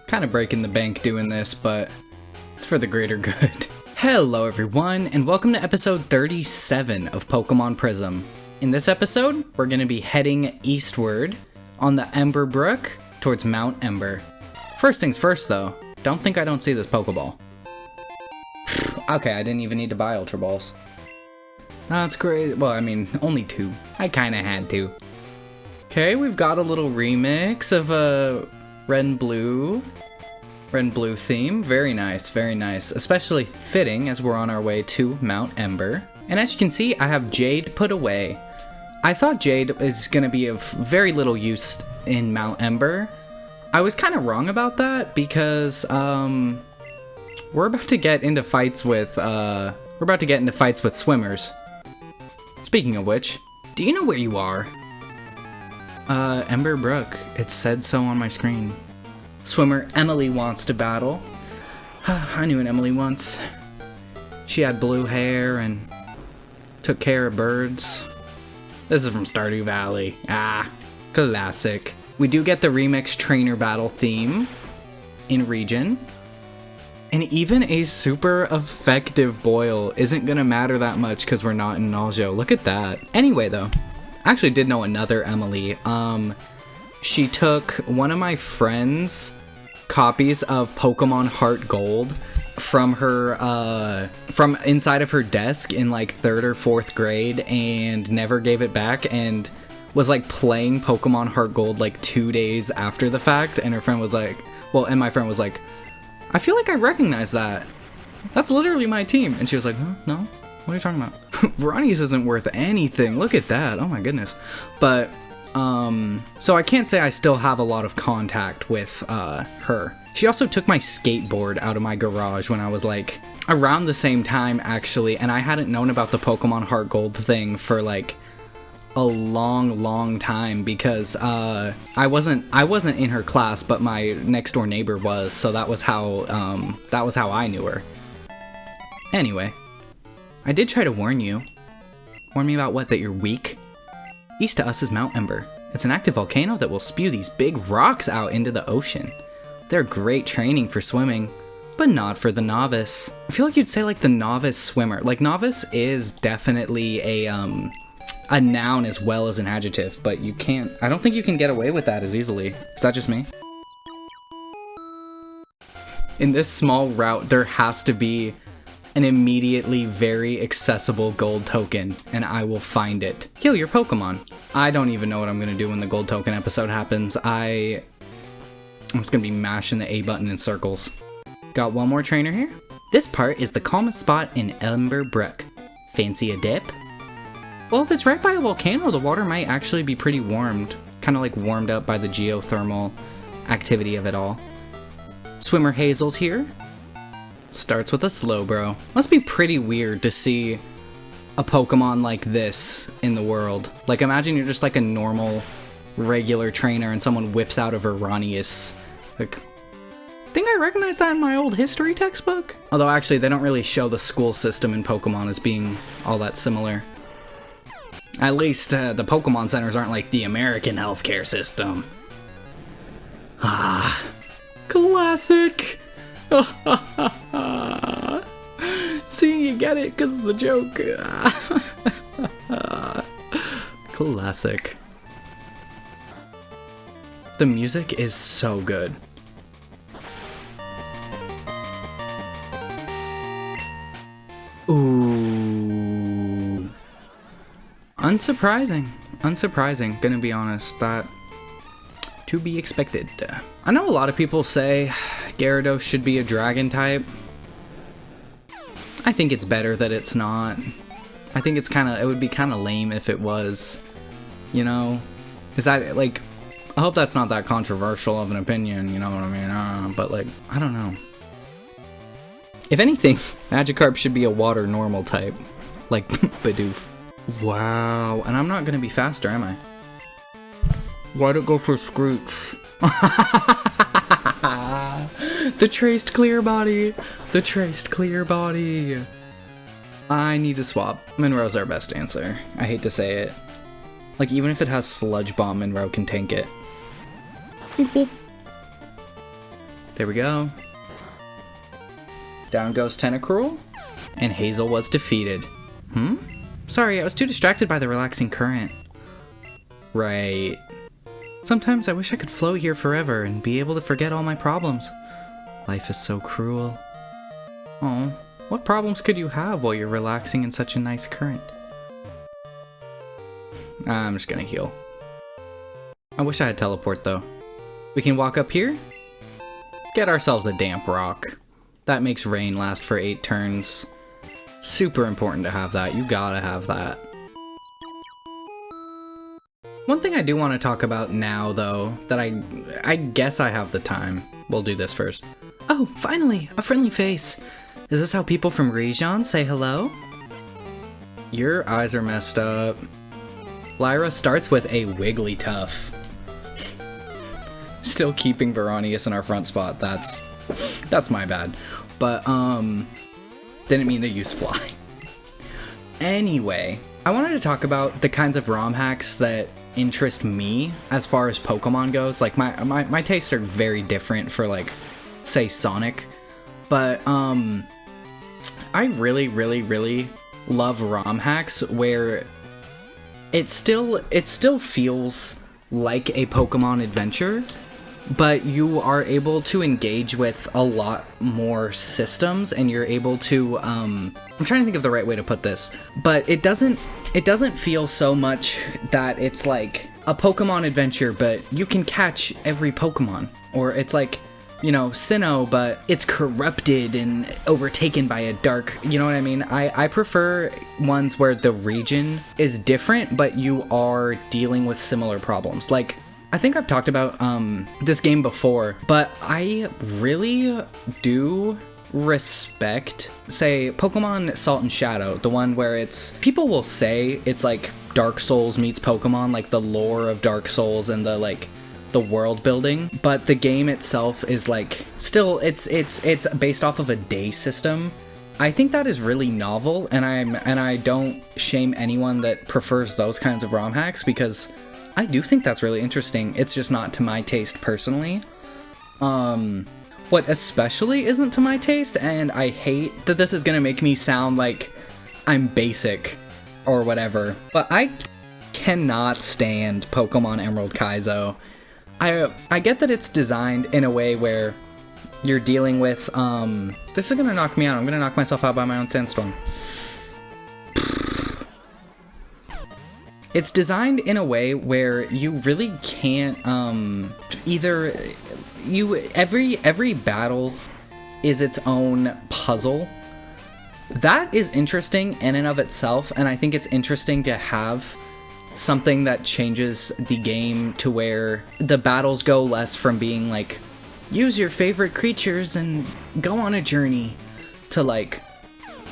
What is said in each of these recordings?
Kind of breaking the bank doing this, but it's for the greater good. Hello everyone, and welcome to episode 37 of Pokemon Prism. In this episode, we're going to be heading eastward on the Ember Brook towards Mount Ember. First things first though, don't think I don't see this Pokeball. Okay, I didn't even need to buy Ultra Balls. That's great. Well, I mean, only 2. I kinda had to. Okay, we've got a little remix of a red and blue theme. Very nice, very nice. Especially fitting as we're on our way to Mount Ember. And as you can see, I have Jade put away. I thought Jade is gonna be of very little use in Mount Ember. I was kind of wrong about that because, we're about to get into fights with swimmers. Speaking of which, do you know where you are? Ember Brook. It said so on my screen. Swimmer Emily wants to battle. I knew an Emily once. She had blue hair and took care of birds. This is from Stardew Valley. Ah, classic. We do get the remix trainer battle theme in region. And even a super effective boil isn't gonna matter that much because we're not in Naljo. Look at that. Anyway though, I actually did know another Emily. She took one of my friend's copies of Pokemon Heart Gold from her, from inside of her desk in like 3rd or 4th grade and never gave it back and was like playing Pokemon Heart Gold like 2 days after the fact, and her friend was like, and my friend was like, I feel like I recognize that. That's literally my team. And she was like, no, what are you talking about? Veronius isn't worth anything. Look at that. Oh my goodness. But, so I can't say I still have a lot of contact with, her. She also took my skateboard out of my garage when I was like, around the same time actually, and I hadn't known about the Pokemon Heart Gold thing for like, a long time because I wasn't in her class, but my next door neighbor was, so that was how I knew her. Anyway, I did try to warn you. Warn me about what? That you're weak? East to us is Mount Ember. It's an active volcano that will spew these big rocks out into the ocean. They're great training for swimming, but not for the novice. I feel like you'd say like the novice swimmer. Like novice is definitely a noun as well as an adjective, but you can't, I don't think you can get away with that as easily. Is that just me? In this small route, there has to be an immediately very accessible gold token, and I will find it. Heal your Pokemon. I don't even know what I'm gonna do when the gold token episode happens. I'm just gonna be mashing the A button in circles. Got one more trainer here. This part is the calmest spot in Ember Brook. Fancy a dip? Well, if it's right by a volcano, the water might actually be pretty warmed. Kind of like warmed up by the geothermal activity of it all. Swimmer Hazel's here. Starts with a Slowbro. Must be pretty weird to see a Pokemon like this in the world. Like, imagine you're just like a normal, regular trainer and someone whips out a Veronius. Like, I think I recognize that in my old history textbook. Although actually, they don't really show the school system in Pokemon as being all that similar. At least, the Pokemon centers aren't like the American healthcare system. Ah, classic! See, you get it, because the joke. Classic. The music is so good. Ooh. Unsurprising, gonna be honest, that to be expected. I know a lot of people say Gyarados should be a dragon type. I think it's better that it's not. I think it would be kind of lame if it was, you know? Is that, like, I hope that's not that controversial of an opinion, you know what I mean? But, like, I don't know. If anything, Magikarp should be a water normal type, like Bidoof. Wow, and I'm not gonna be faster, am I? Why'd it go for Scrooch? The traced clear body! The traced clear body! I need to swap. Monroe's our best answer. I hate to say it. Like, even if it has Sludge Bomb, Monroe can tank it. There we go. Down goes Tentacruel, and Hazel was defeated. Sorry, I was too distracted by the relaxing current. Right. Sometimes I wish I could float here forever and be able to forget all my problems. Life is so cruel. Oh, what problems could you have while you're relaxing in such a nice current? I'm just gonna heal. I wish I had teleport though. We can walk up here, get ourselves a damp rock. That makes rain last for 8 turns. Super important to have that. You gotta have that. One thing I do want to talk about now, though, that I guess I have the time. We'll do this first. Oh, finally! A friendly face! Is this how people from Rijon say hello? Your eyes are messed up. Lyra starts with a Wigglytuff. Still keeping Veronius in our front spot. That's my bad. But, didn't mean to use Fly. Anyway, I wanted to talk about the kinds of ROM hacks that interest me as far as Pokemon goes. Like, my tastes are very different for, like, say, Sonic. But, I really, really, really love ROM hacks where it still feels like a Pokemon adventure, but you are able to engage with a lot more systems, and you're able to, I'm trying to think of the right way to put this, but it doesn't feel so much that it's like a Pokemon adventure, but you can catch every Pokemon, or it's like, you know, Sinnoh, but it's corrupted and overtaken by a dark, you know what I mean? I prefer ones where the region is different, but you are dealing with similar problems. Like, I think I've talked about this game before, but I really do respect, say, Pokemon Salt and Shadow, the one where people will say it's like Dark Souls meets Pokemon, like the lore of Dark Souls and the world building, but the game itself is like, still, it's based off of a day system. I think that is really novel, and I don't shame anyone that prefers those kinds of ROM hacks, because I do think that's really interesting. It's just not to my taste personally. What especially isn't to my taste, and I hate that this is gonna make me sound like I'm basic or whatever, but I cannot stand Pokemon Emerald Kaizo. I get that it's designed in a way where you're dealing with, this is gonna knock me out. I'm gonna knock myself out by my own sandstorm. It's designed in a way where you really can't, every battle is its own puzzle. That is interesting in and of itself, and I think it's interesting to have something that changes the game to where the battles go less from being like, use your favorite creatures and go on a journey, to like,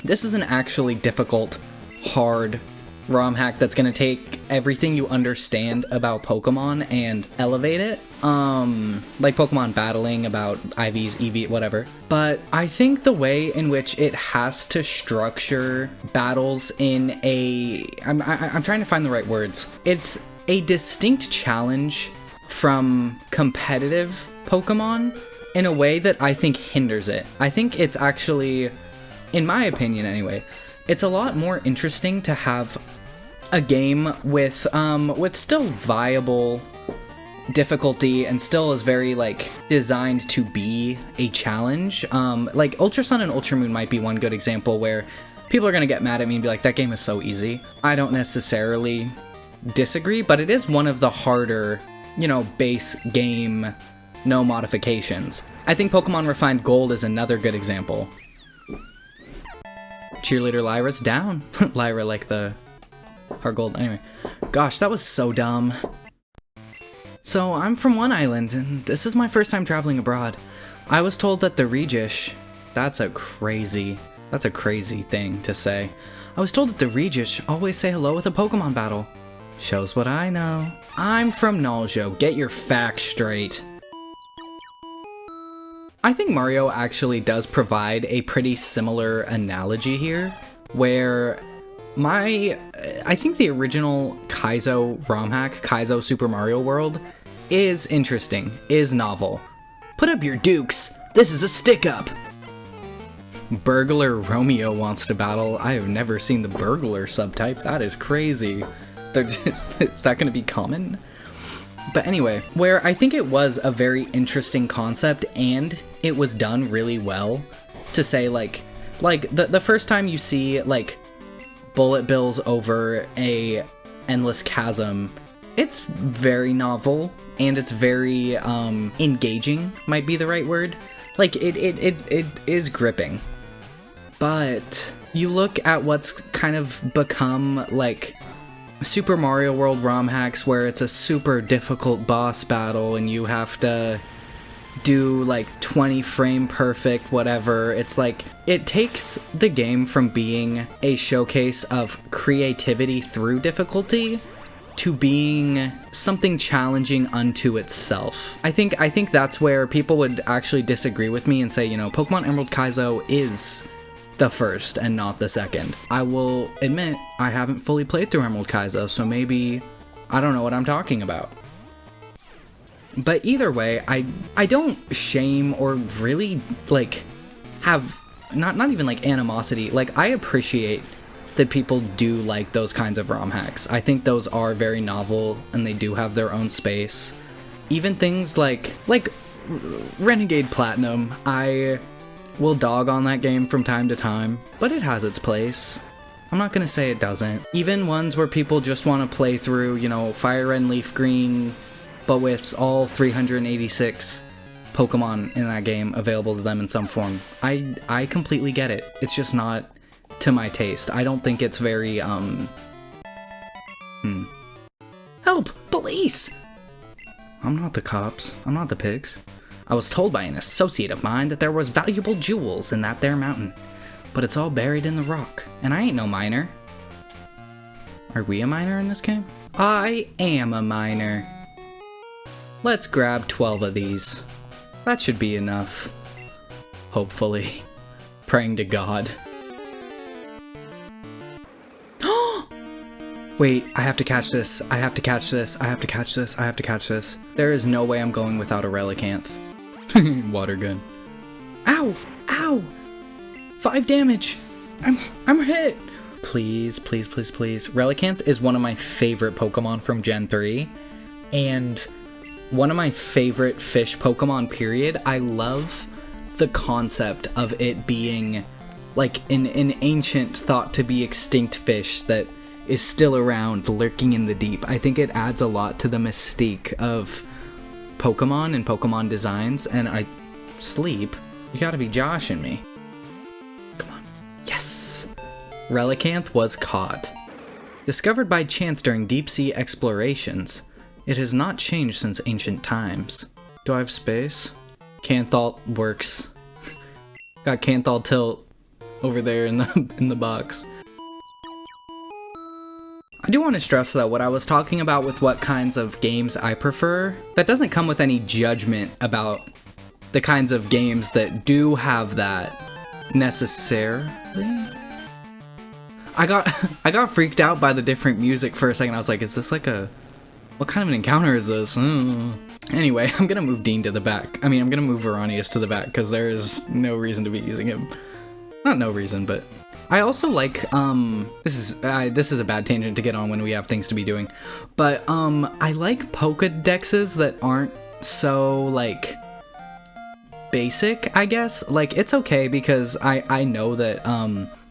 this is an actually difficult, hard ROM hack that's gonna take everything you understand about Pokemon and elevate it. Like Pokemon battling, about IVs, EV, whatever. But I think the way in which it has to structure battles in I'm trying to find the right words. It's a distinct challenge from competitive Pokemon in a way that I think hinders it. I think it's actually, in my opinion anyway, it's a lot more interesting to have a game with still viable difficulty and still is very like designed to be a challenge. Like Ultra Sun and Ultra Moon might be one good example where people are gonna get mad at me and be like, that game is so easy. I don't necessarily disagree, but it is one of the harder, you know, base game, no modifications. I think Pokemon Refined Gold is another good example. Cheerleader Lyra's down. Lyra like the Heart Gold. Anyway, gosh, that was so dumb. So I'm from one island, and this is my first time traveling abroad. I was told that the Regish, that's a crazy thing to say. I was told that the Regish always say hello with a Pokemon battle. Shows what I know. I'm from Naljo, get your facts straight. I think Mario actually does provide a pretty similar analogy here, where I think the original Kaizo ROM hack, Kaizo Super Mario World, is interesting, is novel. Put up your dukes! This is a stick-up! Burglar Romeo wants to battle. I have never seen the burglar subtype. That is crazy. Is that going to be common? But anyway, where I think it was a very interesting concept and it was done really well to say like the first time you see like bullet bills over a endless chasm, it's very novel and it's very engaging, might be the right word. Like it is gripping. But you look at what's kind of become like Super Mario World Romhacks, where it's a super difficult boss battle and you have to do like 20 frame perfect whatever. It's like it takes the game from being a showcase of creativity through difficulty to being something challenging unto itself. I think that's where people would actually disagree with me and say, you know, Pokemon Emerald Kaizo is the first and not the second. I will admit I haven't fully played through Emerald Kaizo, so maybe I don't know what I'm talking about. But either way, I don't shame or really like have not even like animosity. Like I appreciate that people do like those kinds of ROM hacks. I think those are very novel and they do have their own space. Even things like Renegade Platinum, I will dog on that game from time to time, but it has its place. I'm not gonna say it doesn't. Even ones where people just want to play through, you know, Fire Red and Leaf Green, but with all 386 Pokemon in that game available to them in some form. I completely get it. It's just not to my taste. I don't think it's very, Help! Police! I'm not the cops. I'm not the pigs. I was told by an associate of mine that there was valuable jewels in that there mountain, but it's all buried in the rock, and I ain't no miner. Are we a miner in this game? I am a miner. Let's grab 12 of these. That should be enough. Hopefully. Praying to God. Wait, I have to catch this. I have to catch this. I have to catch this. I have to catch this. There is no way I'm going without a Relicanth. Water gun. Ow! Ow! 5 damage! I'm hit! Please, please, please, please. Relicanth is one of my favorite Pokemon from Gen 3. And one of my favorite fish Pokemon, period. I love the concept of it being like an ancient thought to be extinct fish that is still around, lurking in the deep. I think it adds a lot to the mystique of Pokemon and Pokemon designs, and I sleep. You gotta be joshing me. Come on. Yes! Relicanth was caught. Discovered by chance during deep sea explorations, it has not changed since ancient times. Do I have space? Canthalt works. Got Canthal tilt over there in the box. I do want to stress though, what I was talking about with what kinds of games I prefer, that doesn't come with any judgment about the kinds of games that do have that necessarily. I got freaked out by the different music for a second. I was like, is this like what kind of an encounter is this? Anyway, I'm gonna move Dean to the back. I mean, I'm gonna move Veronius to the back because there is no reason to be using him. Not no reason, but I also like, this is a bad tangent to get on when we have things to be doing, but, I like Pokedexes that aren't so, like, basic, I guess. Like, it's okay because I know that,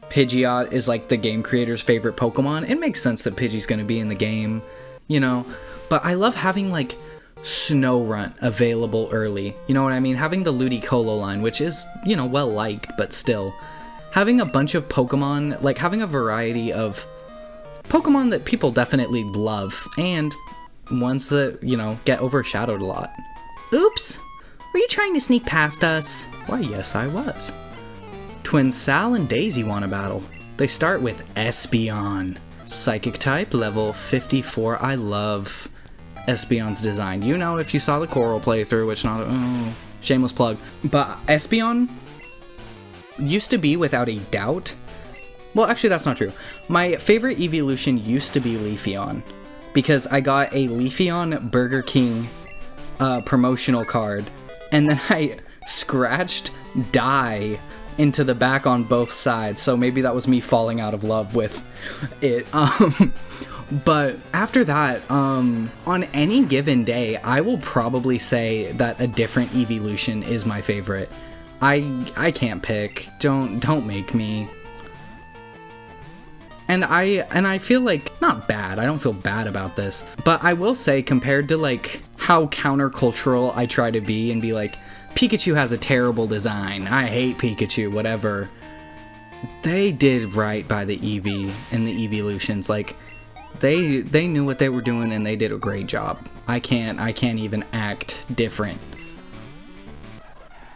Pidgeot is, like, the game creator's favorite Pokemon. It makes sense that Pidgey's gonna be in the game, you know, but I love having, like, Snorunt available early, you know what I mean? Having the Ludicolo line, which is, you know, well-liked, but still. Having a bunch of Pokemon, like having a variety of Pokemon that people definitely love, and ones that, you know, get overshadowed a lot. Oops! Were you trying to sneak past us? Why, yes, I was. Twin Sal and Daisy want a battle. They start with Espeon. Psychic type, level 54. I love Espeon's design. You know, if you saw the Coral playthrough, which shameless plug. But Espeon used to be, without a doubt, well, actually that's not true. My favorite evolution used to be Leafeon, because I got a Leafeon Burger King promotional card, and then I scratched dye into the back on both sides, so maybe that was me falling out of love with it. But after that, on any given day, I will probably say that a different evolution is my favorite. I can't pick. Don't make me. And I feel like, not bad, I don't feel bad about this, but I will say, compared to like how countercultural I try to be and be like, Pikachu has a terrible design, I hate Pikachu, whatever, they did right by the Eevee and the evolutions. Like, they knew what they were doing and they did a great job. I can't even act different.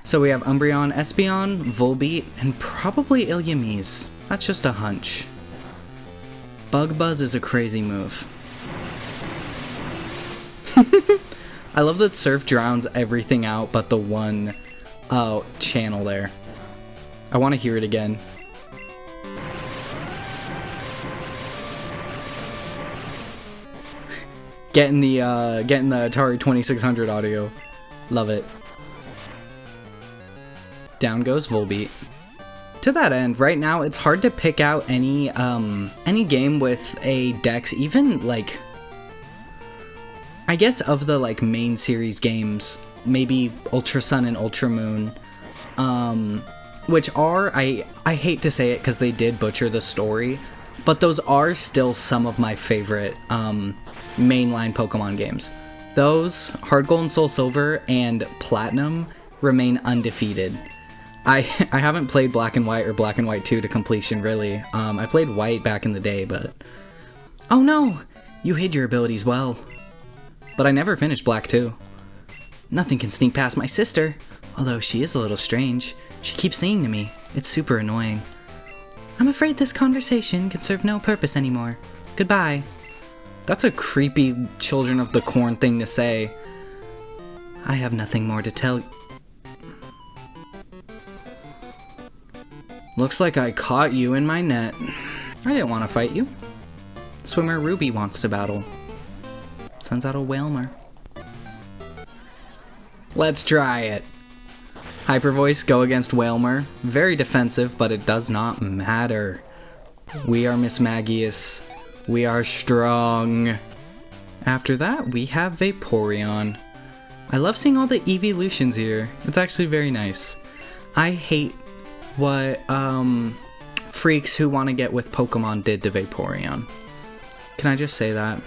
So we have Umbreon, Espeon, Volbeat, and probably Illumise. That's just a hunch. Bug Buzz is a crazy move. I love that Surf drowns everything out but the one channel there. I want to hear it again. Getting the Atari 2600 audio. Love it. Down goes Volbeat. To that end, right now it's hard to pick out any game with a dex, even like, I guess of the like main series games, maybe Ultra Sun and Ultra Moon, which are, I hate to say it because they did butcher the story, but those are still some of my favorite mainline Pokemon games. Those, Heart Gold and Soul Silver and Platinum, remain undefeated. I haven't played Black and White or Black and White 2 to completion, really. I played White back in the day, but... Oh no! You hid your abilities well. But I never finished Black 2. Nothing can sneak past my sister, although she is a little strange. She keeps singing to me. It's super annoying. I'm afraid this conversation can serve no purpose anymore. Goodbye. That's a creepy Children of the Corn thing to say. I have nothing more to tell you. Looks like I caught you in my net. I didn't want to fight you. Swimmer Ruby wants to battle. Sends out a Wailmer. Let's try it. Hyper Voice, go against Wailmer. Very defensive, but it does not matter. We are Miss Magius. We are strong. After that, we have Vaporeon. I love seeing all the evolutions here. It's actually very nice. I hate what freaks who want to get with Pokemon did to Vaporeon. Can I just say that?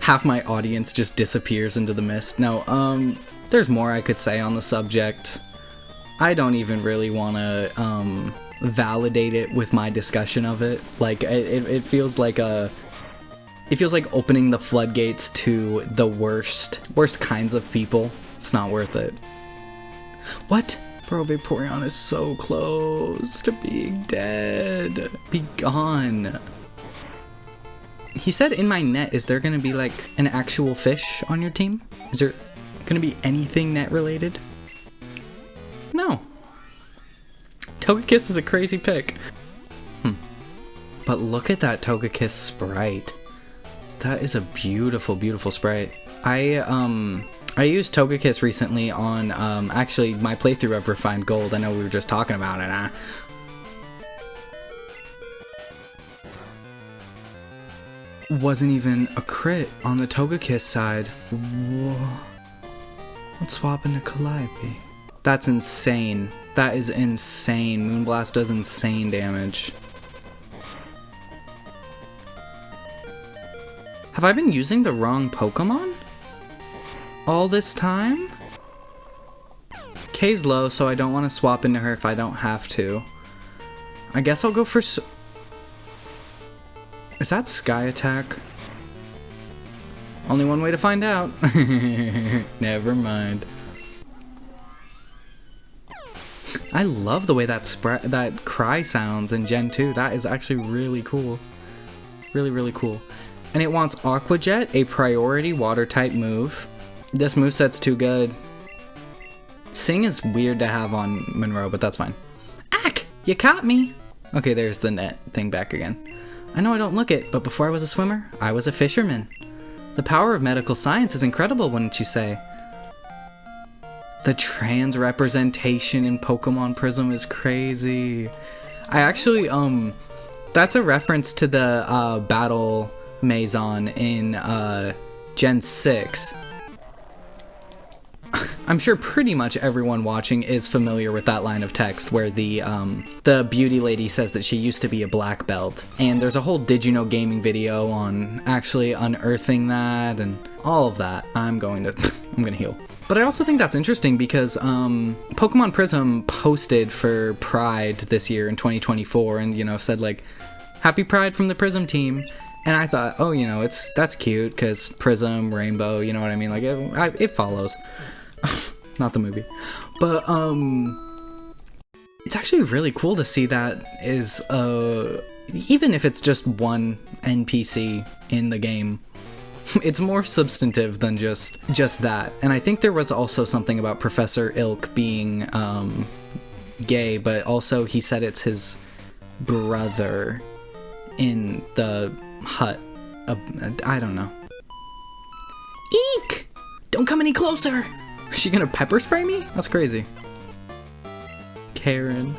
Half my audience just disappears into the mist. No, there's more I could say on the subject. I don't even really want to validate it with my discussion of it. Like, it feels like it feels like opening the floodgates to the worst kinds of people. It's not worth it. What? Bro, Vaporeon is so close to being dead. Be gone. He said in my net, is there gonna be like an actual fish on your team? Is there gonna be anything net related? No. Togekiss is a crazy pick. But look at that Togekiss sprite. That is a beautiful, beautiful sprite. I used Togekiss recently on, actually, my playthrough of Refined Gold. I know we were just talking about it, Wasn't even a crit on the Togekiss side. Whoa. Let's swap into Calliope. That's insane. That is insane. Moonblast does insane damage. Have I been using the wrong Pokemon all this time? K's low, so I don't want to swap into her if I don't have to. I guess I'll go for... Is that Sky Attack? Only one way to find out. Never mind. I love the way that cry sounds in Gen 2. That is actually really cool. Really, really cool. And it wants Aqua Jet, a priority water type move. This moveset's too good. Sing is weird to have on Monroe, but that's fine. Ack! You caught me! Okay, there's the net thing back again. I know I don't look it, but before I was a swimmer, I was a fisherman. The power of medical science is incredible, wouldn't you say? The trans representation in Pokemon Prism is crazy. I actually, that's a reference to the Battle Maison in Gen 6. I'm sure pretty much everyone watching is familiar with that line of text where the beauty lady says that she used to be a black belt. And there's a whole Did You Know Gaming video on actually unearthing that and all of that. I'm gonna heal. But I also think that's interesting because Pokemon Prism posted for Pride this year in 2024 and, you know, said like, Happy Pride from the Prism team. And I thought, oh, you know, that's cute because Prism, Rainbow, you know what I mean? Like, it follows. Not the movie. But it's actually really cool to see that is, even if it's just one NPC in the game, it's more substantive than just that. And I think there was also something about Professor Ilk being gay, but also he said it's his brother in the hut. I don't know. Eek! Don't come any closer! Is she gonna pepper spray me? That's crazy. Karen.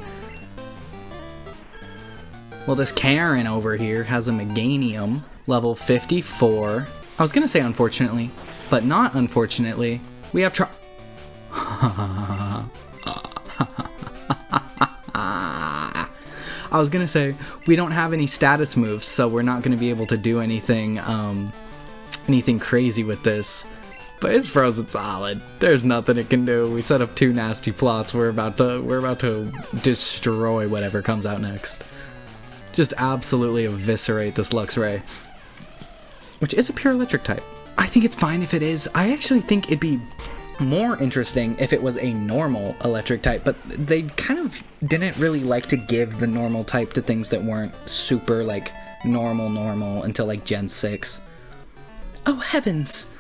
Well, this Karen over here has a Meganium, level 54. I was gonna say unfortunately, but not unfortunately. We have I was gonna say, we don't have any status moves, so we're not gonna be able to do anything, anything crazy with this. But it's frozen solid. There's nothing it can do. We set up 2 nasty plots. We're about to destroy whatever comes out next. Just absolutely eviscerate this Luxray, which is a pure electric type. I think it's fine if it is. I actually think it'd be more interesting if it was a normal electric type, but they kind of didn't really like to give the normal type to things that weren't super like normal until like Gen 6. Oh heavens!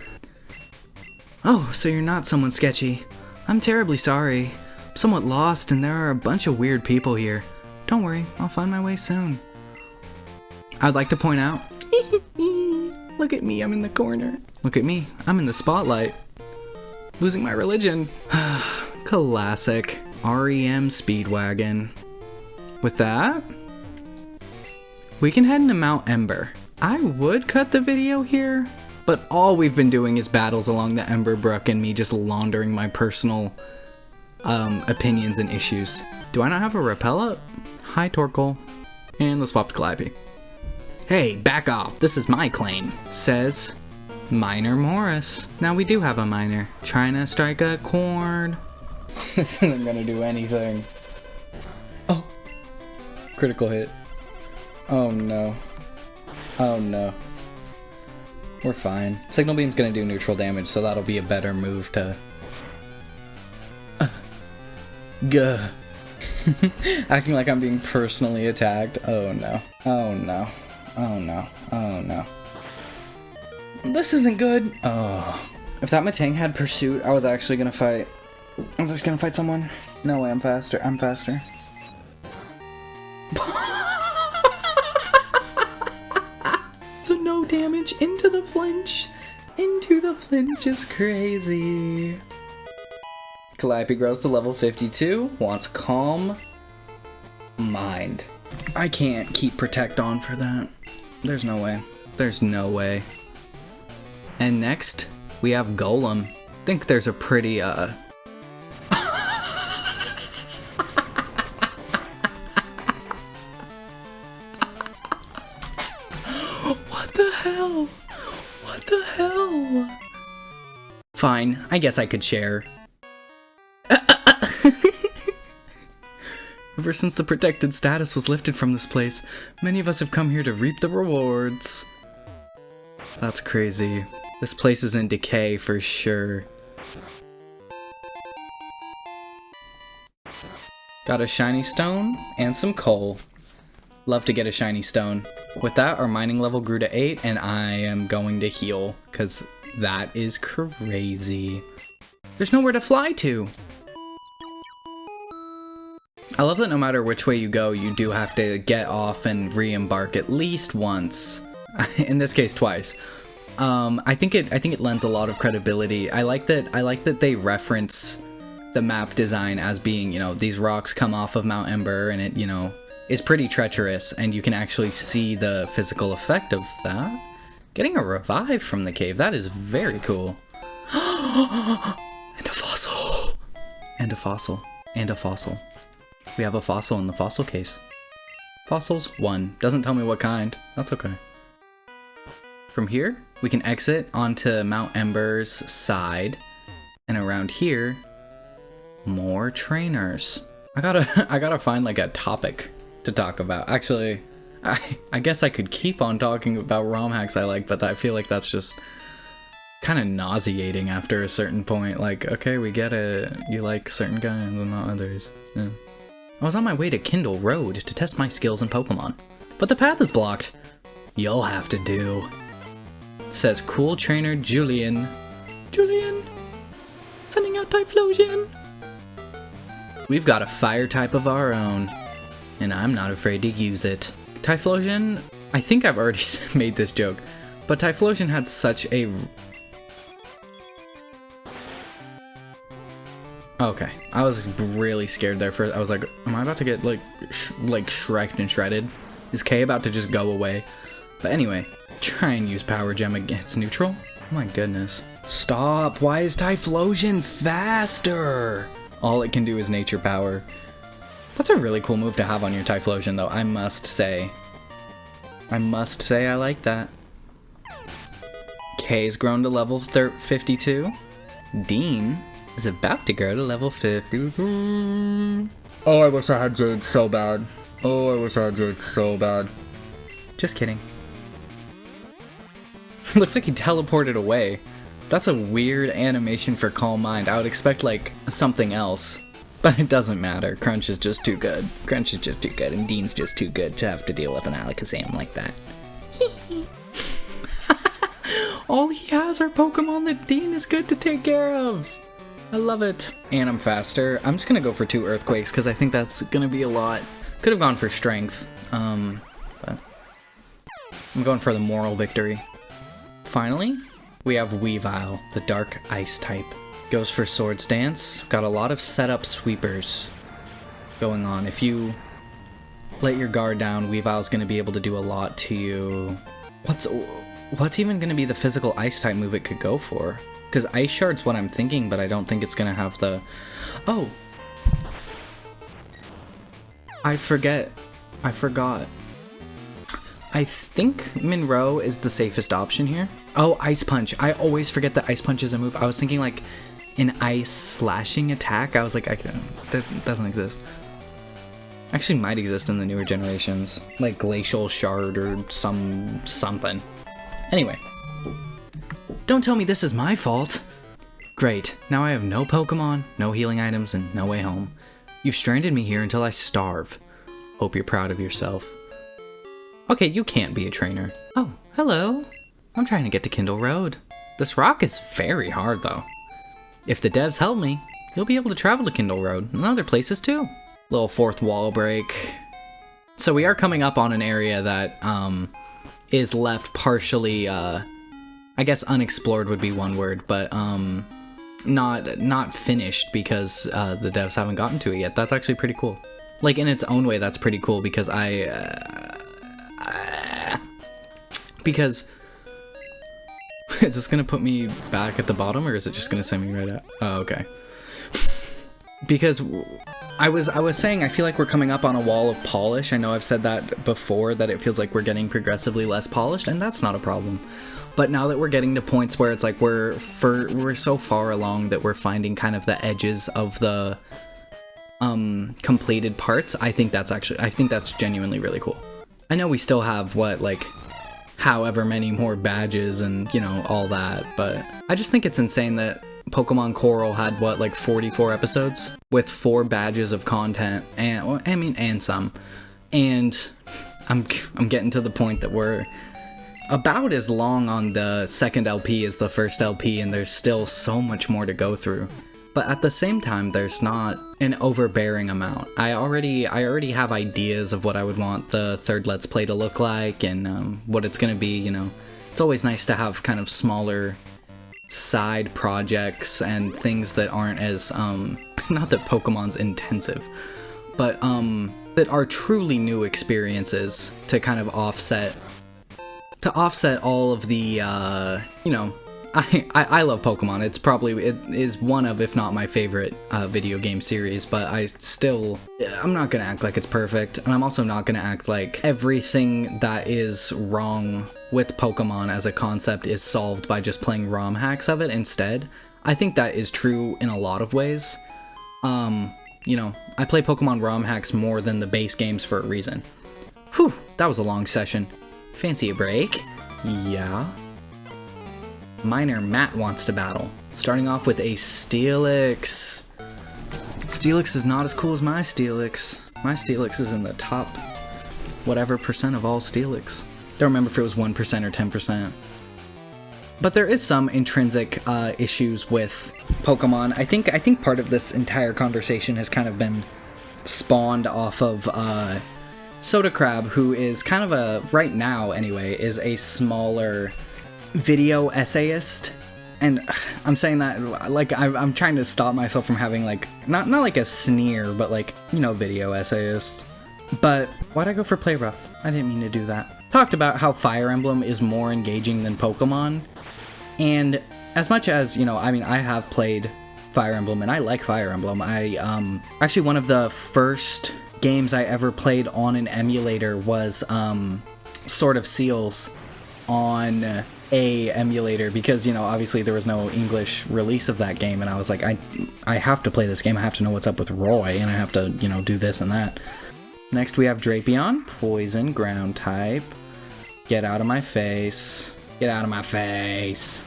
Oh, so you're not someone sketchy. I'm terribly sorry. I'm somewhat lost and there are a bunch of weird people here. Don't worry, I'll find my way soon. I'd like to point out, look at me, I'm in the corner. Look at me, I'm in the spotlight. Losing my religion. Classic. REM Speedwagon. With that, we can head into Mount Ember. I would cut the video here, but all we've been doing is battles along the Ember Brook and me just laundering my personal opinions and issues. Do I not have a repel up? Hi, Torkoal. And let's swap to Calliope. Hey, back off. This is my claim, says Minor Morris. Now we do have a minor. Trying to strike a chord. This isn't gonna do anything. Oh. Critical hit. Oh no. Oh no. We're fine. Signal Beam's gonna do neutral damage, so that'll be a better move to... Gah. Acting like I'm being personally attacked. Oh no. Oh no. Oh no. Oh no. This isn't good. Oh. If that Matang had Pursuit, I was actually gonna fight. I was just gonna fight someone. No way, I'm faster. I'm faster. The no damage into the flinch. Into the flinch is crazy. Calliope grows to level 52. Wants Calm Mind. I can't keep Protect on for that. There's no way. There's no way. And next, we have Golem. I think there's a pretty, What the hell? What the hell? Fine, I guess I could share. Ever since the protected status was lifted from this place, many of us have come here to reap the rewards. That's crazy. This place is in decay for sure. Got a shiny stone and some coal. Love to get a shiny stone. With that, our mining level grew to 8 and I am going to heal because that is crazy. There's nowhere to fly to. I love that no matter which way you go, you do have to get off and re-embark at least once. In this case, twice. I think it lends a lot of credibility. I like that they reference the map design as being, you know, these rocks come off of Mount Ember and it, you know, is pretty treacherous, and you can actually see the physical effect of that. Getting a revive from the cave, that is very cool. And a fossil. And a fossil. And a fossil. We have a fossil in the fossil case. Fossils 1. Doesn't tell me what kind. That's okay. From here, we can exit onto Mount Ember's side. And around here, more trainers. I gotta find like a topic to talk about. Actually, I guess I could keep on talking about Romhacks I like, but I feel like that's just kind of nauseating after a certain point. Like, okay, we get it. You like certain guys and not others. Yeah. I was on my way to Kindle Road to test my skills in Pokemon, but the path is blocked. You'll have to do. Says cool trainer Julian. Julian! Sending out Typhlosion! We've got a fire type of our own, and I'm not afraid to use it. Typhlosion, I think I've already made this joke, but Typhlosion had such a... Okay, I was really scared there first. I was like, am I about to get like shreked and shredded? Is K about to just go away? But anyway, try and use Power Gem against neutral? Oh my goodness. Stop, why is Typhlosion faster? All it can do is nature power. That's a really cool move to have on your Typhlosion though, I must say. I must say I like that. K's grown to level 52. Dean is about to grow to level 50. Oh, I wish I had Jade so bad. Oh, I wish I had Jade so bad. Just kidding. Looks like he teleported away. That's a weird animation for Calm Mind. I would expect like something else, but it doesn't matter. Crunch is just too good. Crunch is just too good, and Dean's just too good to have to deal with an Alakazam like that. All he has are Pokemon that Dean is good to take care of. I love it. And I'm faster. I'm just gonna go for 2 Earthquakes because I think that's gonna be a lot. Could have gone for Strength, but I'm going for the moral victory. Finally, we have Weavile, the Dark Ice type. Goes for Swords Dance. Got a lot of setup sweepers going on. If you let your guard down, Weavile's gonna be able to do a lot to you. What's even gonna be the physical Ice type move it could go for? Because Ice Shard's what I'm thinking, but I don't think it's gonna have the... Oh! I forgot. I think Monroe is the safest option here. Oh, Ice Punch. I always forget that Ice Punch is a move. I was thinking like an ice slashing attack. I was like, that doesn't exist. Actually might exist in the newer generations. Like Glacial Shard or something. Anyway. Don't tell me this is my fault. Great. Now I have no Pokemon, no healing items, and no way home. You've stranded me here until I starve. Hope you're proud of yourself. Okay, you can't be a trainer. Oh, hello. I'm trying to get to Kindle Road. This rock is very hard, though. If the devs help me, you'll be able to travel to Kindle Road and other places, too. Little fourth wall break. So we are coming up on an area that, is left partially, I guess unexplored would be one word, but, not finished because, the devs haven't gotten to it yet. That's actually pretty cool. Like, in its own way, that's pretty cool because because is this gonna put me back at the bottom or is it just gonna send me right out? Oh, okay. Because I was saying I feel like we're coming up on a wall of polish. I know I've said that before, that it feels like we're getting progressively less polished, and that's not a problem. But now that we're getting to points where it's like we're so far along that we're finding kind of the edges of the completed parts, I think that's genuinely really cool. I know we still have what, like, however many more badges and, you know, all that, but I just think it's insane that Pokemon Coral had what, like 44 episodes with 4 badges of content, and well, I mean, and some, and I'm getting to the point that we're about as long on the second LP as the first LP, and there's still so much more to go through. But at the same time, there's not an overbearing amount. I already have ideas of what I would want the third Let's Play to look like, and what it's gonna be, you know. It's always nice to have kind of smaller side projects and things that aren't as not that Pokemon's intensive, but that are truly new experiences to kind of offset all of the you know, I love Pokemon. It is one of, if not my favorite video game series, but I'm not gonna act like it's perfect, and I'm also not gonna act like everything that is wrong with Pokemon as a concept is solved by just playing ROM hacks of it instead. I think that is true in a lot of ways. You know, I play Pokemon ROM hacks more than the base games for a reason. Whew, that was a long session. Fancy a break? Yeah. Miner Matt wants to battle. Starting off with a Steelix. Steelix is not as cool as my Steelix. My Steelix is in the top whatever percent of all Steelix. Don't remember if it was 1% or 10%. But there is some intrinsic issues with Pokemon. I think part of this entire conversation has kind of been spawned off of Soda Crab, who is kind of a, right now anyway, is a smaller video essayist. And I'm saying that like I'm trying to stop myself from having like not like a sneer, but like, you know, video essayist. But why'd I go for Play Rough? I didn't mean to do that. Talked about how Fire Emblem is more engaging than Pokemon, and as much as, you know, I mean, I have played Fire Emblem and I like Fire Emblem. I actually, one of the first games I ever played on an emulator was Sword of Seals on a emulator, because, you know, obviously there was no English release of that game, and I was like, I have to play this game. I have to know what's up with Roy, and I have to, you know, do this and that. Next we have Drapion, Poison, Ground type. Get out of my face. Get out of my face.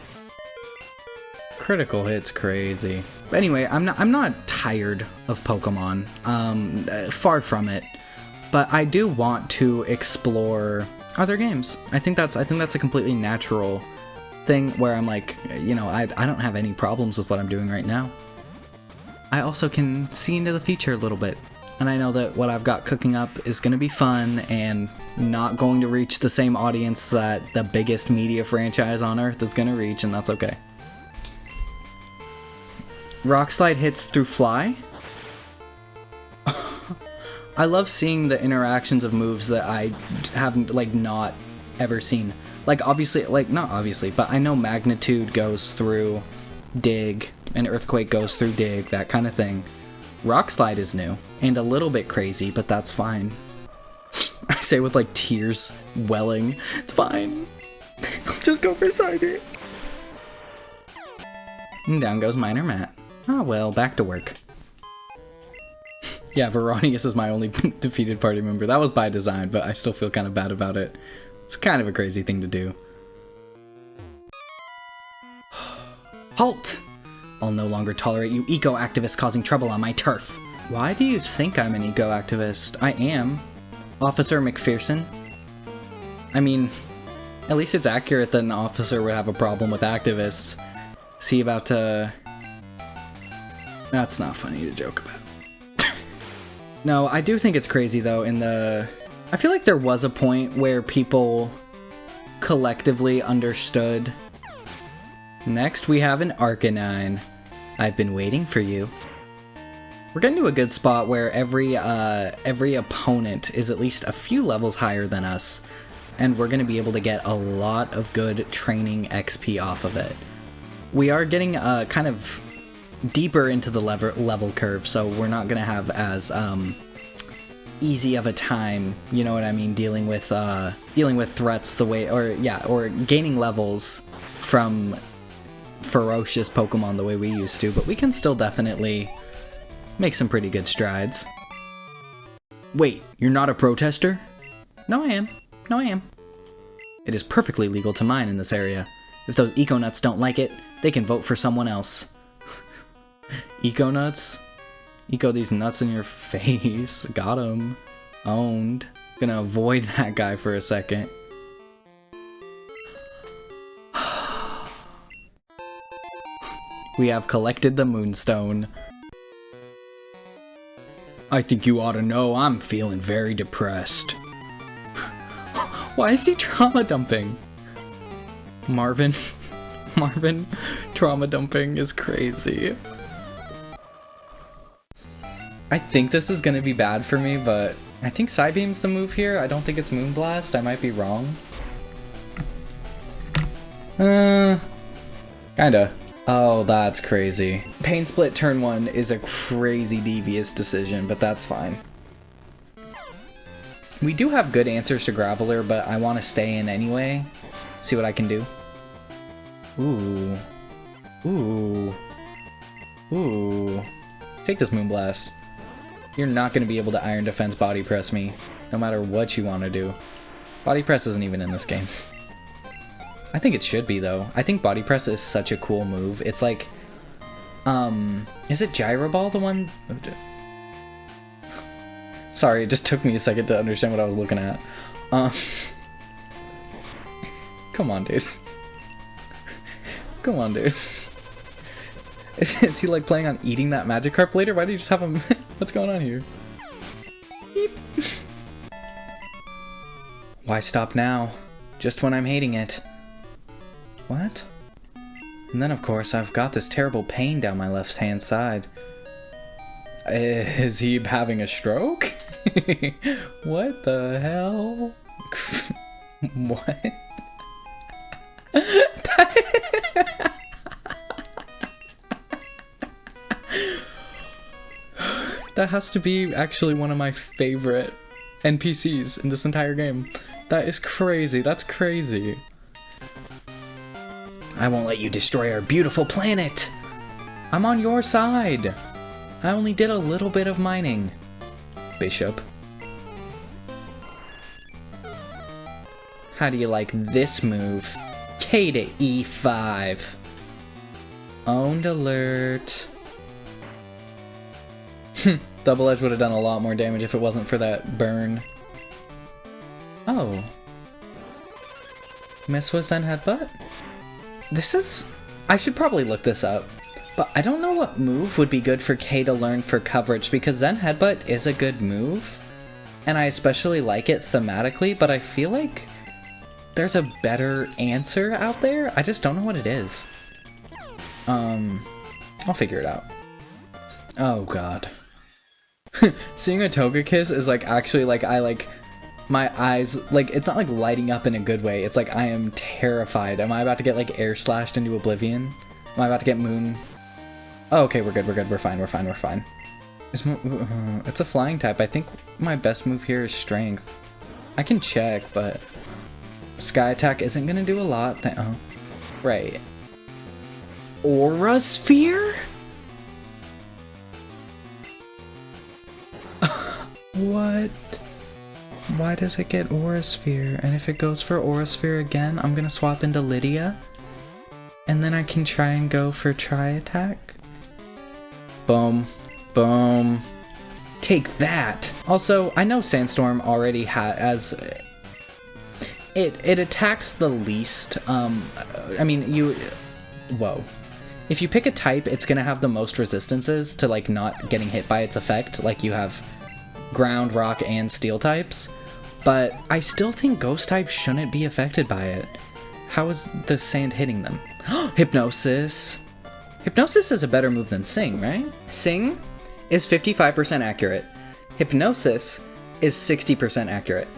Critical hit's crazy. But anyway, I'm not tired of Pokemon. Far from it. But I do want to explore other games. I think that's a completely natural thing where I'm like, you know, I don't have any problems with what I'm doing right now. I also can see into the future a little bit. And I know that what I've got cooking up is going to be fun and not going to reach the same audience that the biggest media franchise on Earth is going to reach, and that's okay. Rock Slide hits through Fly. I love seeing the interactions of moves that I haven't, like, not ever seen. Like, obviously, like, not obviously, but I know Magnitude goes through Dig, and Earthquake goes through Dig, that kind of thing. Rock Slide is new, and a little bit crazy, but that's fine. I say with, like, tears welling. It's fine. Just go for Cider. And down goes Miner Matt. Ah, well, back to work. Yeah, Veronius is my only defeated party member. That was by design, but I still feel kind of bad about it. It's kind of a crazy thing to do. Halt! I'll no longer tolerate you eco-activists causing trouble on my turf. Why do you think I'm an eco-activist? I am. Officer McPherson. I mean, at least it's accurate that an officer would have a problem with activists. Is he about to... That's not funny to joke about. No, I do think it's crazy though in the... I feel like there was a point where people collectively understood. Next, we have an Arcanine. I've been waiting for you. We're getting to a good spot where every opponent is at least a few levels higher than us, and we're going to be able to get a lot of good training XP off of it. We are getting kind of deeper into the level curve, so we're not going to have as easy of a time, you know what I mean, dealing with threats the way, or gaining levels from ferocious Pokemon the way we used to, but we can still definitely make some pretty good strides. Wait, you're not a protester? No, I am. No, I am. It is perfectly legal to mine in this area. If those eco-nuts don't like it, they can vote for someone else. Eco-nuts? Eco these nuts in your face. Got him. Owned. Gonna avoid that guy for a second. We have collected the Moonstone. I think you ought to know I'm feeling very depressed. Why is he trauma dumping? Marvin, trauma dumping is crazy. I think this is gonna be bad for me, but I think Psybeam's the move here. I don't think it's Moonblast. I might be wrong. Kinda. Oh, that's crazy. Pain Split turn 1 is a crazy devious decision, but that's fine. We do have good answers to Graveler, but I want to stay in anyway. See what I can do. Ooh. Ooh. Ooh. Take this Moonblast. You're not going to be able to Iron Defense Body Press me, no matter what you want to do. Body Press isn't even in this game. I think it should be, though. I think Body Press is such a cool move. It's like, is it Gyro Ball the one? Sorry, it just took me a second to understand what I was looking at. Come on, dude. Come on, dude. Is he like planning on eating that Magikarp later? Why do you just have him? What's going on here? Beep. Why stop now? Just when I'm hating it. What? And then of course I've got this terrible pain down my left hand side. Is he having a stroke? What the hell? What? That has to be actually one of my favorite NPCs in this entire game. That is crazy. That's crazy. I won't let you destroy our beautiful planet. I'm on your side. I only did a little bit of mining. Bishop. How do you like this move? K to E5. Owned alert. Double Edge would have done a lot more damage if it wasn't for that burn. Oh. Miss with Zen Headbutt? This is... I should probably look this up. But I don't know what move would be good for K to learn for coverage, because Zen Headbutt is a good move. And I especially like it thematically, but I feel like there's a better answer out there. I just don't know what it is. I'll figure it out. Oh god. Seeing a Togekiss is like actually like my eyes, like it's not like lighting up in a good way. It's like I am terrified. Am I about to get like air slashed into oblivion? Am I about to get moon? Oh, okay, we're good, we're fine. It's a flying type. I think my best move here is strength. I can check, but Sky Attack isn't gonna do a lot. Oh, right. Aura Sphere? What? Why does it get Aura Sphere? And if it goes for Aura Sphere again, I'm gonna swap into Lydia. And then I can try and go for Tri Attack. Boom. Boom. Take that! Also, I know Sandstorm already has... It attacks the least. I mean, you... Whoa. If you pick a type, it's gonna have the most resistances to, like, not getting hit by its effect. Like, you have ground, rock, and steel types. But I still think ghost types shouldn't be affected by it. How is the sand hitting them? Hypnosis. Hypnosis is a better move than Sing, right? Sing is 55% accurate. Hypnosis is 60% accurate.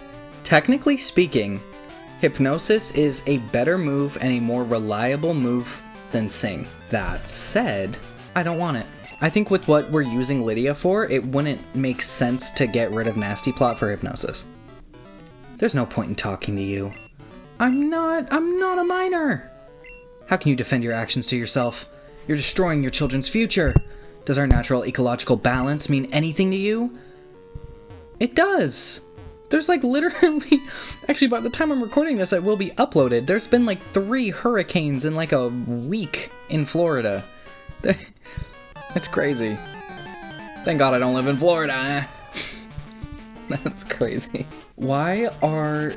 Technically speaking, Hypnosis is a better move and a more reliable move than Sing. That said, I don't want it. I think with what we're using Lydia for, it wouldn't make sense to get rid of Nasty Plot for Hypnosis. There's no point in talking to you. I'm not a minor! How can you defend your actions to yourself? You're destroying your children's future. Does our natural ecological balance mean anything to you? It does! There's like literally... Actually, by the time I'm recording this, it will be uploaded. There's been like 3 hurricanes in like a week in Florida. It's crazy. Thank God I don't live in Florida. That's crazy. Why are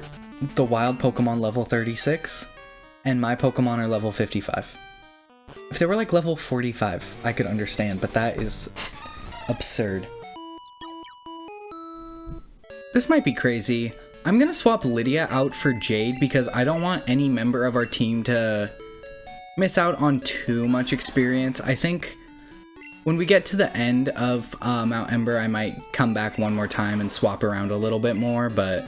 the wild Pokemon level 36 and my Pokemon are level 55? If they were like level 45, I could understand, but that is absurd. This might be crazy. I'm gonna swap Lydia out for Jade because I don't want any member of our team to miss out on too much experience. I think When we get to the end of Mount Ember, I might come back one more time and swap around a little bit more, but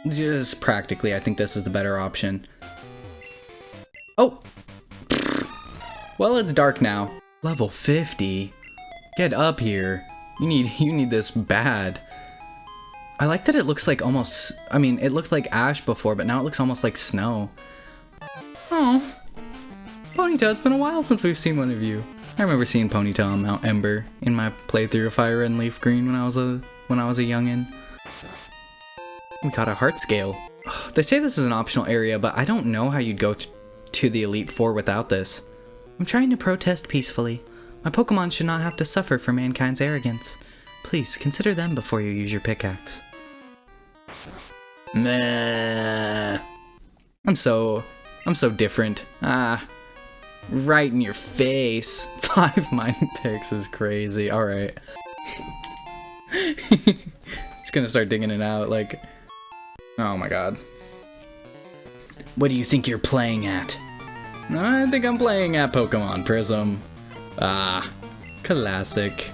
just practically, I think this is the better option. Oh! Well, it's dark now. Level 50? Get up here. You need this bad. I like that it looks like almost... I mean, it looked like ash before, but now it looks almost like snow. Oh. Ponyta, it's been a while since we've seen one of you. I remember seeing Ponyta on Mount Ember in my playthrough of Fire Red and Leaf Green when I was a youngin'. We got a heart scale. They say this is an optional area, but I don't know how you'd go to the Elite Four without this. I'm trying to protest peacefully. My Pokemon should not have to suffer for mankind's arrogance. Please consider them before you use your pickaxe. Meh. I'm so different. Ah. Right in your face. 5 mining picks is crazy. Alright. He's gonna start digging it out, like... Oh my god. What do you think you're playing at? I think I'm playing at Pokémon Prism. Ah. Classic.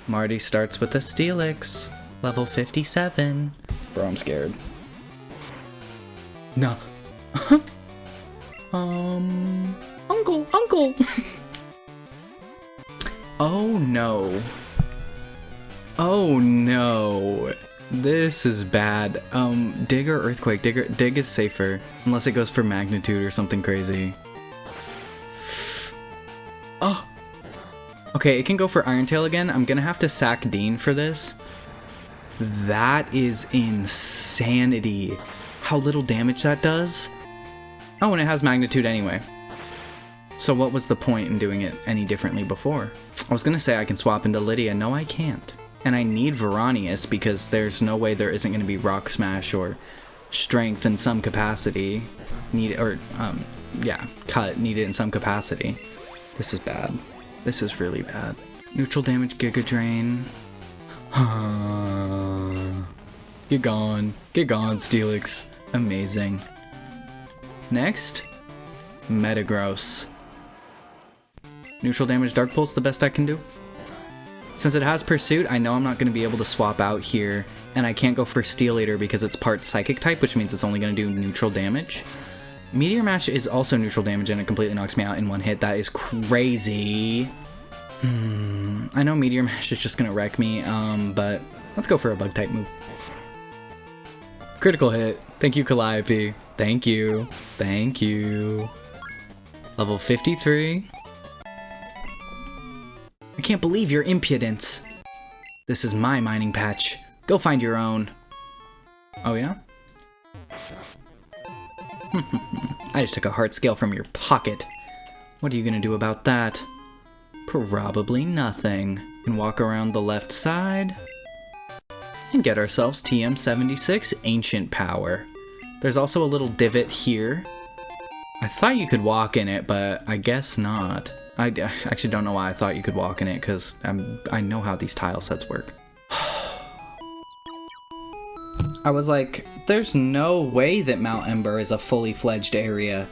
Marty starts with a Steelix. Level 57. Bro, I'm scared. No. Uncle! Oh no. Oh no. This is bad. Dig or Earthquake? Dig is safer. Unless it goes for Magnitude or something crazy. Oh! Okay, it can go for Iron Tail again. I'm gonna have to sack Dean for this. That is insanity. How little damage that does. Oh, and it has Magnitude anyway. So what was the point in doing it any differently before? I was gonna say I can swap into Lydia. No, I can't. And I need Veronius because there's no way there isn't gonna be Rock Smash or Strength in some capacity. Cut needed in some capacity. This is bad. This is really bad. Neutral damage, Giga Drain. Get gone. Get gone, Steelix. Amazing. Next, Metagross. Neutral damage, Dark Pulse, the best I can do. Since it has Pursuit, I know I'm not going to be able to swap out here, and I can't go for Steel Eater because it's part Psychic type, which means it's only going to do neutral damage. Meteor Mash is also neutral damage, and it completely knocks me out in one hit. That is crazy. I know Meteor Mash is just going to wreck me, but let's go for a Bug type move. Critical hit. Thank you, Calliope. Thank you. Thank you. Level 53. I can't believe your impudence. This is my mining patch. Go find your own. Oh yeah? I just took a heart scale from your pocket. What are you gonna do about that? Probably nothing. And walk around the left side and get ourselves TM76 Ancient Power. There's also a little divot here. I thought you could walk in it, but I guess not. I actually don't know why I thought you could walk in it, because I know how these tile sets work. I was like, there's no way that Mount Ember is a fully fledged area.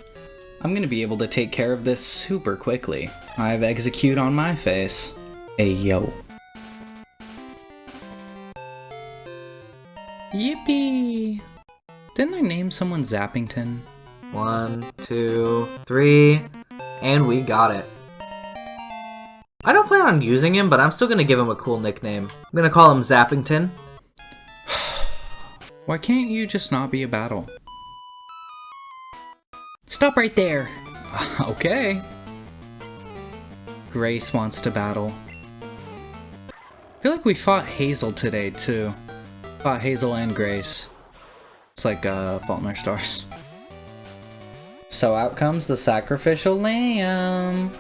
I'm gonna be able to take care of this super quickly. I have Execute on my face. Hey yo. Yippee! Didn't I name someone Zappington? 1, 2, 3, and we got it. I don't plan on using him, but I'm still gonna give him a cool nickname. I'm gonna call him Zappington. Why can't you just not be a battle? Stop right there! Okay. Grace wants to battle. I feel like we fought Hazel today, too. Fought Hazel and Grace. It's like, Fault in Our Stars. So out comes the sacrificial lamb.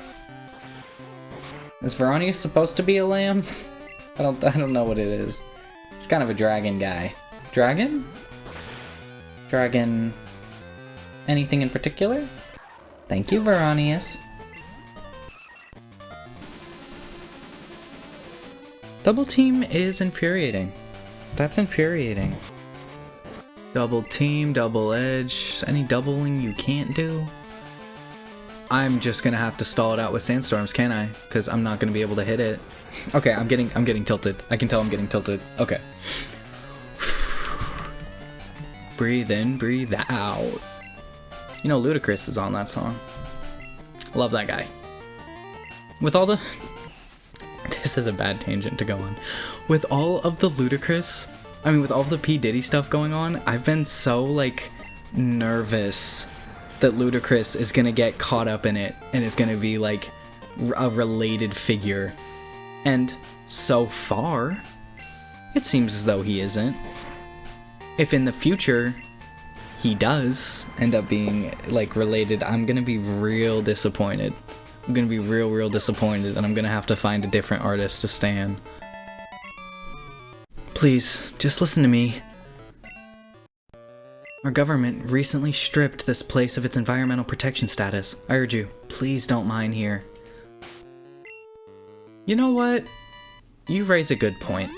Is Veronius supposed to be a lamb? I don't know what it is. He's kind of a dragon guy. Dragon? Dragon... anything in particular? Thank you, Veronius. Double team is infuriating. That's infuriating. Double team, double edge, any doubling you can't do? I'm just gonna have to stall it out with sandstorms, can't I? Because I'm not gonna be able to hit it. Okay, I'm getting tilted. I can tell I'm getting tilted. Okay. Breathe in, breathe out. You know, Ludacris is on that song. Love that guy. With all the... This is a bad tangent to go on. With all of the Ludacris... I mean, with all the P. Diddy stuff going on, I've been so, like, nervous that Ludacris is gonna get caught up in it and is gonna be, like, a related figure. And so far, it seems as though he isn't. If in the future he does end up being, like, related, I'm gonna be real disappointed. I'm gonna be real disappointed, and I'm gonna have to find a different artist to stan. Please, just listen to me. Our government recently stripped this place of its environmental protection status. I urge you, please don't mine here. You know what? You raise a good point.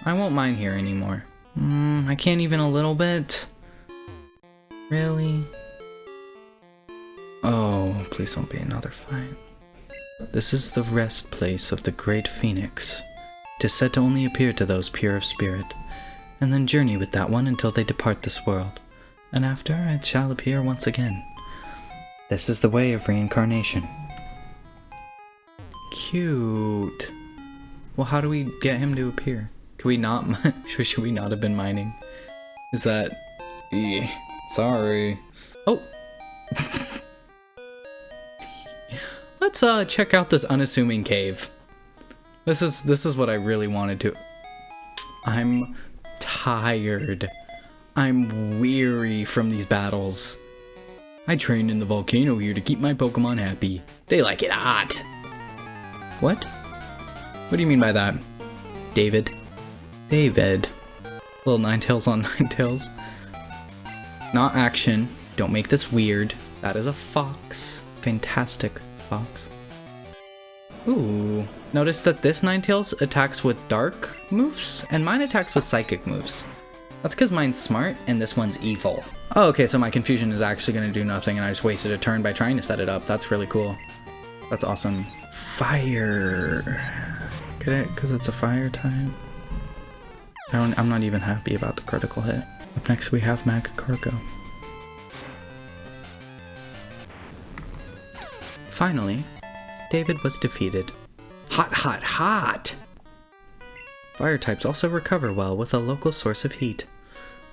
I won't mine here anymore. I can't even a little bit. Really? Oh, please don't be another fight. This is the rest place of the Great Phoenix. 'Tis said to only appear to those pure of spirit, and then journey with that one until they depart this world, and after it shall appear once again. This is the way of reincarnation. Cute. Well, how do we get him to appear? Can we not? Should we not have been mining? Is that? Sorry. Oh. Let's check out this unassuming cave. This is what I really wanted to. I'm tired. I'm weary from these battles. I trained in the volcano here to keep my Pokemon happy. They like it hot. What? What do you mean by that? David. David. Little Ninetales on Ninetales. Not action. Don't make this weird. That is a fox. Fantastic fox. Ooh. Notice that this Ninetales attacks with dark moves, and mine attacks with psychic moves. That's because mine's smart, and this one's evil. Oh, okay, so my confusion is actually going to do nothing, and I just wasted a turn by trying to set it up. That's really cool. That's awesome. Fire. Get it? Because it's a fire type. I'm not even happy about the critical hit. Up next we have Magikarp. Finally, David was defeated. Hot, hot, hot! Fire types also recover well with a local source of heat.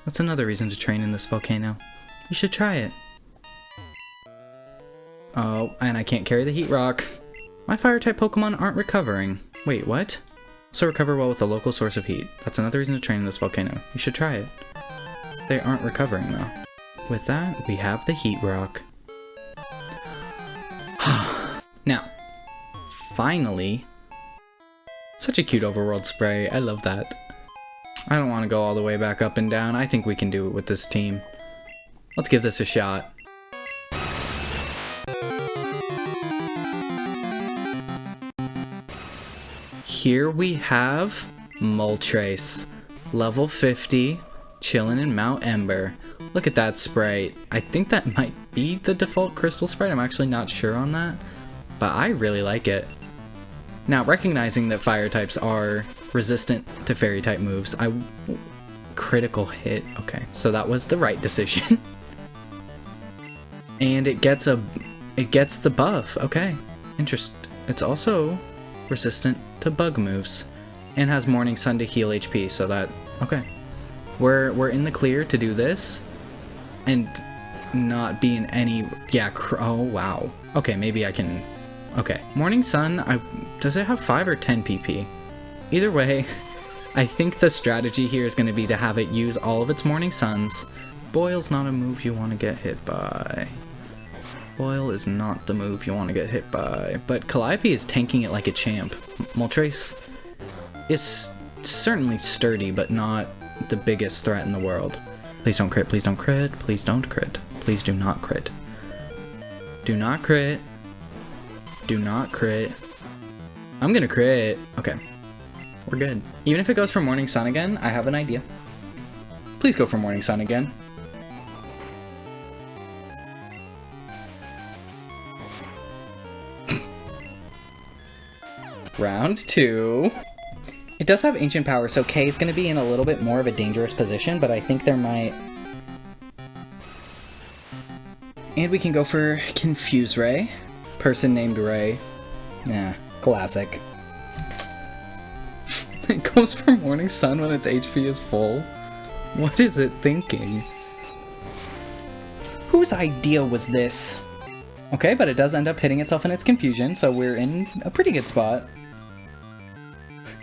That's another reason to train in this volcano. You should try it. Oh, and I can't carry the heat rock. My fire type Pokemon aren't recovering. Wait, what? Also recover well with a local source of heat. That's another reason to train in this volcano. You should try it. They aren't recovering though. With that, we have the heat rock. Now, finally, such a cute overworld spray. I love that. I don't want to go all the way back up and down. I think we can do it with this team. Let's give this a shot. Here we have Moltres, level 50, chilling in Mount Ember. Look at that sprite. I think that might be the default crystal sprite. I'm actually not sure on that, but I really like it. Now, recognizing that fire types are resistant to fairy type moves, critical hit. Okay, so that was the right decision. And it gets the buff. Okay, it's also resistant to bug moves and has Morning Sun to heal HP, so that, okay. We're in the clear to do this and not be in any, yeah, oh wow. Okay, maybe I can, okay. Morning Sun, does it have 5 or 10 PP? Either way, I think the strategy here is going to be to have it use all of its Morning Suns. Boil's not a move you want to get hit by. Boil is not the move you want to get hit by, but Calliope is tanking it like a champ. Moltres is certainly sturdy, but not the biggest threat in the world. Please don't crit, please don't crit, please don't crit. Please do not crit. Do not crit. Do not crit. I'm gonna crit. Okay. We're good. Even if it goes for Morning Sun again, I have an idea. Please go for Morning Sun again. Round 2. It does have ancient power, so K is going to be in a little bit more of a dangerous position, but I think there might... And we can go for Confuse Ray. Person named Ray. Yeah, classic. It goes for Morning Sun when its HP is full. What is it thinking? Whose idea was this? Okay, but it does end up hitting itself in its confusion, so we're in a pretty good spot.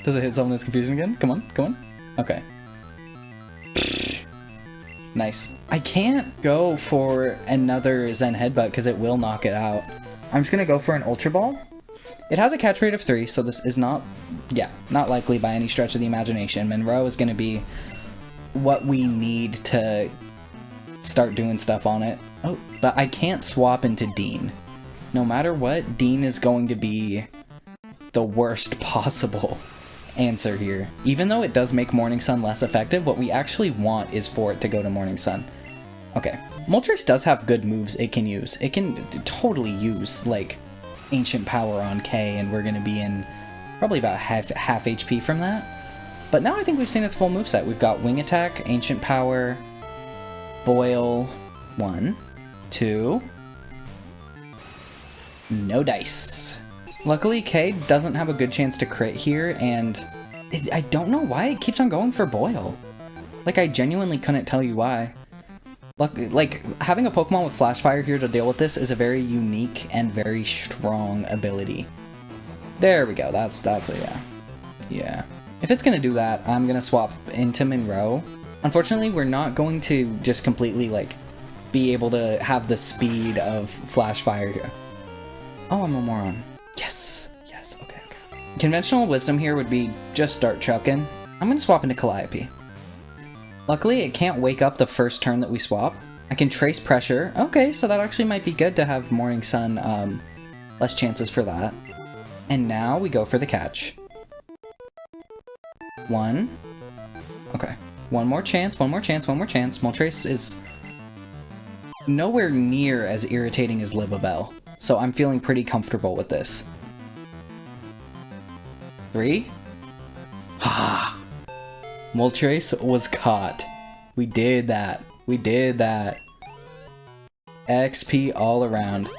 Does it hit itself in its confusion again? Come on, come on. Okay. Nice. I can't go for another Zen Headbutt because it will knock it out. I'm just gonna go for an Ultra Ball. It has a catch rate of 3, so this is not, not likely by any stretch of the imagination. Monroe is gonna be what we need to start doing stuff on it. Oh, but I can't swap into Dean. No matter what, Dean is going to be the worst possible answer here. Even though it does make Morning Sun less effective, what we actually want is for it to go to Morning Sun. Okay, Moltres does have good moves it can use. It can totally use, like, Ancient Power on K, and we're gonna be in probably about half HP from that. But now I think we've seen its full moveset. We've got Wing Attack, Ancient Power, Boil, 1, 2, no dice. Luckily, K doesn't have a good chance to crit here, and I don't know why it keeps on going for Boil. Like, I genuinely couldn't tell you why. Like, having a Pokemon with Flash Fire here to deal with this is a very unique and very strong ability. There we go, that's yeah. Yeah. If it's gonna do that, I'm gonna swap into Monroe. Unfortunately, we're not going to just completely, like, be able to have the speed of Flash Fire here. Oh, I'm a moron. Yes, yes, okay. Conventional wisdom here would be just start chucking. I'm gonna swap into Calliope. Luckily, it can't wake up the first turn that we swap. I can trace pressure. Okay, so that actually might be good to have Morning Sun, less chances for that. And now we go for the catch. 1. Okay. One more chance, one more chance, one more chance. Moltres is nowhere near as irritating as Libabel, so I'm feeling pretty comfortable with this. 3. Ha! Moltres was caught. We did that. We did that. XP all around.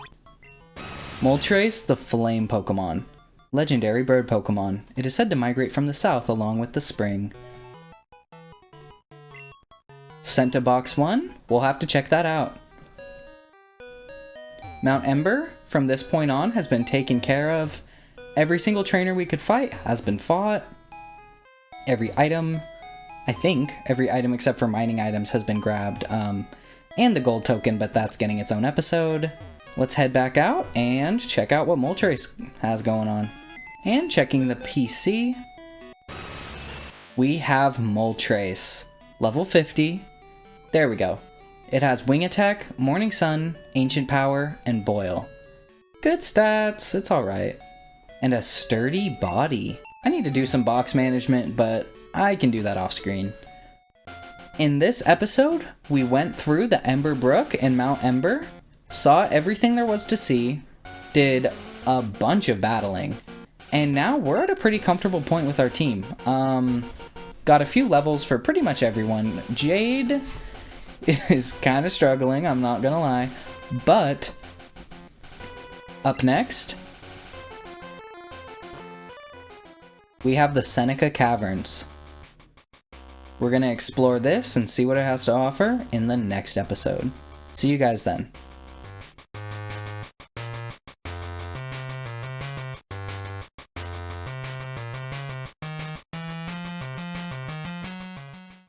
Moltres, the flame Pokemon. Legendary bird Pokemon. It is said to migrate from the south along with the spring. Sent to box 1? We'll have to check that out. Mount Ember, from this point on, has been taken care of. Every single trainer we could fight has been fought. Every item, I think, every item except for mining items has been grabbed. And the gold token, but that's getting its own episode. Let's head back out and check out what Moltres has going on. And checking the PC, we have Moltres. Level 50. There we go. It has Wing Attack, Morning Sun, Ancient Power, and Boil. Good stats, it's alright. And a sturdy body. I need to do some box management, but I can do that off screen. In this episode, we went through the Ember Brook and Mount Ember, saw everything there was to see, did a bunch of battling, and now we're at a pretty comfortable point with our team. Got a few levels for pretty much everyone. Jade is kind of struggling, I'm not gonna lie, but up next, we have the Seneca Caverns. We're gonna explore this and see what it has to offer in the next episode. See you guys then.